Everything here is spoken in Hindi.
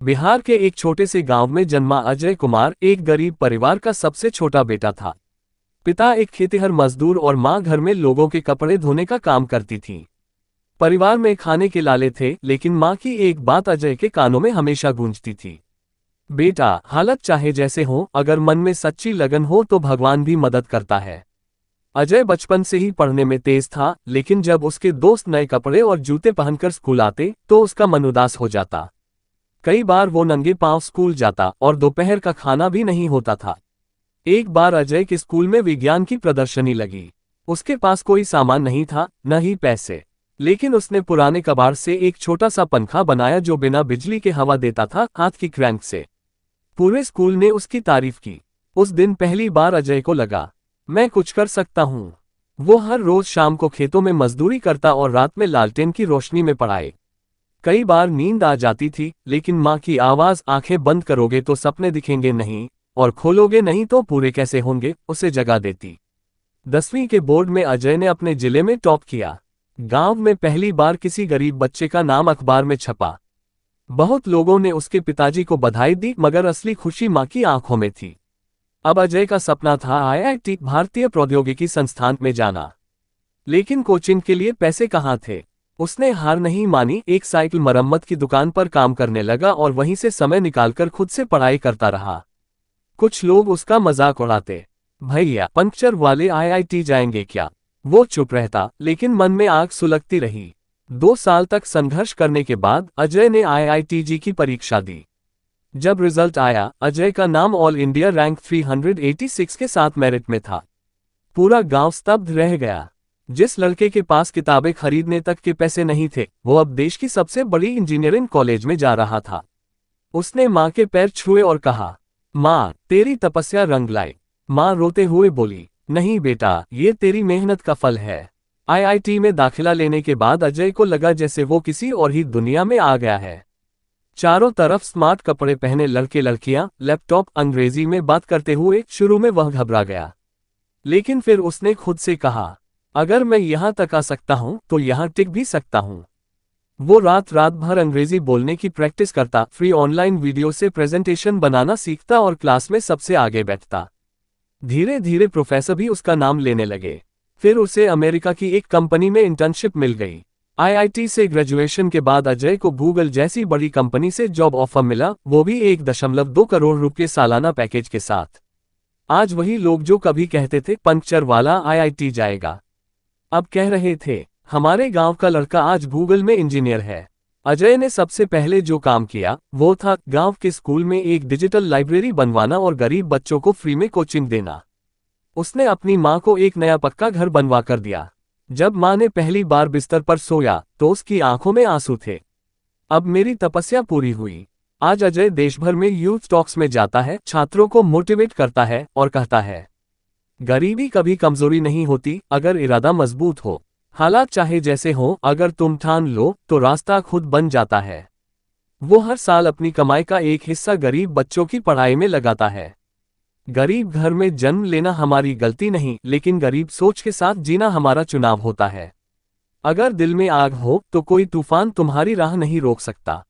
बिहार के एक छोटे से गांव में जन्मा अजय कुमार एक गरीब परिवार का सबसे छोटा बेटा था। पिता एक खेतिहर मजदूर और मां घर में लोगों के कपड़े धोने का काम करती थी। परिवार में खाने के लाले थे, लेकिन मां की एक बात अजय के कानों में हमेशा गूंजती थी। बेटा, हालत चाहे जैसे हो, अगर मन में सच्ची लगन हो तो भगवान भी मदद करता है। अजय बचपन से ही पढ़ने में तेज था, लेकिन जब उसके दोस्त नए कपड़े और जूते पहनकर स्कूल आते तो उसका मन उदास हो जाता। कई बार वो नंगे पांव स्कूल जाता और दोपहर का खाना भी नहीं होता था। एक बार अजय के स्कूल में विज्ञान की प्रदर्शनी लगी। उसके पास कोई सामान नहीं था, न ही पैसे, लेकिन उसने पुराने कबाड़ से एक छोटा सा पंखा बनाया जो बिना बिजली के हवा देता था, हाथ की क्रैंक से। पूरे स्कूल ने उसकी तारीफ की। उस दिन पहली बार अजय को लगा, मैं कुछ कर सकता हूँ। वो हर रोज शाम को खेतों में मजदूरी करता और रात में लालटेन की रोशनी में पढ़ाए। कई बार नींद आ जाती थी, लेकिन माँ की आवाज, आंखें बंद करोगे तो सपने दिखेंगे नहीं, और खोलोगे नहीं तो पूरे कैसे होंगे, उसे जगा देती। 10वीं के बोर्ड में अजय ने अपने जिले में टॉप किया। गांव में पहली बार किसी गरीब बच्चे का नाम अखबार में छपा। बहुत लोगों ने उसके पिताजी को बधाई दी, मगर असली खुशी माँ की आंखों में थी। अब अजय का सपना था IIT, भारतीय प्रौद्योगिकी संस्थान में जाना। लेकिन कोचिंग के लिए पैसे कहाँ थे। उसने हार नहीं मानी, एक साइकिल मरम्मत की दुकान पर काम करने लगा और वहीं से समय निकालकर खुद से पढ़ाई करता रहा। कुछ लोग उसका मजाक उड़ाते, भैया पंक्चर वाले IIT जाएंगे क्या। वो चुप रहता, लेकिन मन में आग सुलगती रही। 2 साल तक संघर्ष करने के बाद अजय ने IITG की परीक्षा दी। जब रिजल्ट आया, अजय का नाम ऑल इंडिया रैंक 386 के साथ मेरिट में था। पूरा गांव स्तब्ध रह गया। जिस लड़के के पास किताबें खरीदने तक के पैसे नहीं थे, वो अब देश की सबसे बड़ी इंजीनियरिंग कॉलेज में जा रहा था। उसने माँ के पैर छुए और कहा, माँ, तेरी तपस्या रंग लाई। माँ रोते हुए बोली, नहीं बेटा, ये तेरी मेहनत का फल है। IIT में दाखिला लेने के बाद अजय को लगा जैसे वो किसी और ही दुनिया में आ गया है। चारों तरफ स्मार्ट कपड़े पहने लड़के लड़कियां, लैपटॉप, अंग्रेजी में बात करते हुए। शुरू में वह घबरा गया, लेकिन फिर उसने खुद से कहा, अगर मैं यहां तक आ सकता हूं तो यहां टिक भी सकता हूं। वो रात रात भर अंग्रेजी बोलने की प्रैक्टिस करता, फ्री ऑनलाइन वीडियो से प्रेजेंटेशन बनाना सीखता और क्लास में सबसे आगे बैठता। धीरे धीरे प्रोफेसर भी उसका नाम लेने लगे। फिर उसे अमेरिका की एक कंपनी में इंटर्नशिप मिल गई। IIT से ग्रेजुएशन के बाद अजय को गूगल जैसी बड़ी कंपनी से जॉब ऑफर मिला, वो भी 1.2 करोड़ रुपये सालाना पैकेज के साथ। आज वही लोग जो कभी कहते थे पंक्चर वाला IIT जाएगा, अब कह रहे थे, हमारे गांव का लड़का आज गूगल में इंजीनियर है। अजय ने सबसे पहले जो काम किया वो था गांव के स्कूल में एक डिजिटल लाइब्रेरी बनवाना और गरीब बच्चों को फ्री में कोचिंग देना। उसने अपनी मां को एक नया पक्का घर बनवा कर दिया। जब मां ने पहली बार बिस्तर पर सोया तो उसकी आंखों में आंसू थे। अब मेरी तपस्या पूरी हुई। आज अजय देश भर में यूथ टॉक्स में जाता है, छात्रों को मोटिवेट करता है और कहता है, गरीबी कभी कमजोरी नहीं होती, अगर इरादा मजबूत हो। हालात चाहे जैसे हो, अगर तुम ठान लो तो रास्ता खुद बन जाता है। वो हर साल अपनी कमाई का एक हिस्सा गरीब बच्चों की पढ़ाई में लगाता है। गरीब घर में जन्म लेना हमारी गलती नहीं, लेकिन गरीब सोच के साथ जीना हमारा चुनाव होता है। अगर दिल में आग हो तो कोई तूफान तुम्हारी राह नहीं रोक सकता।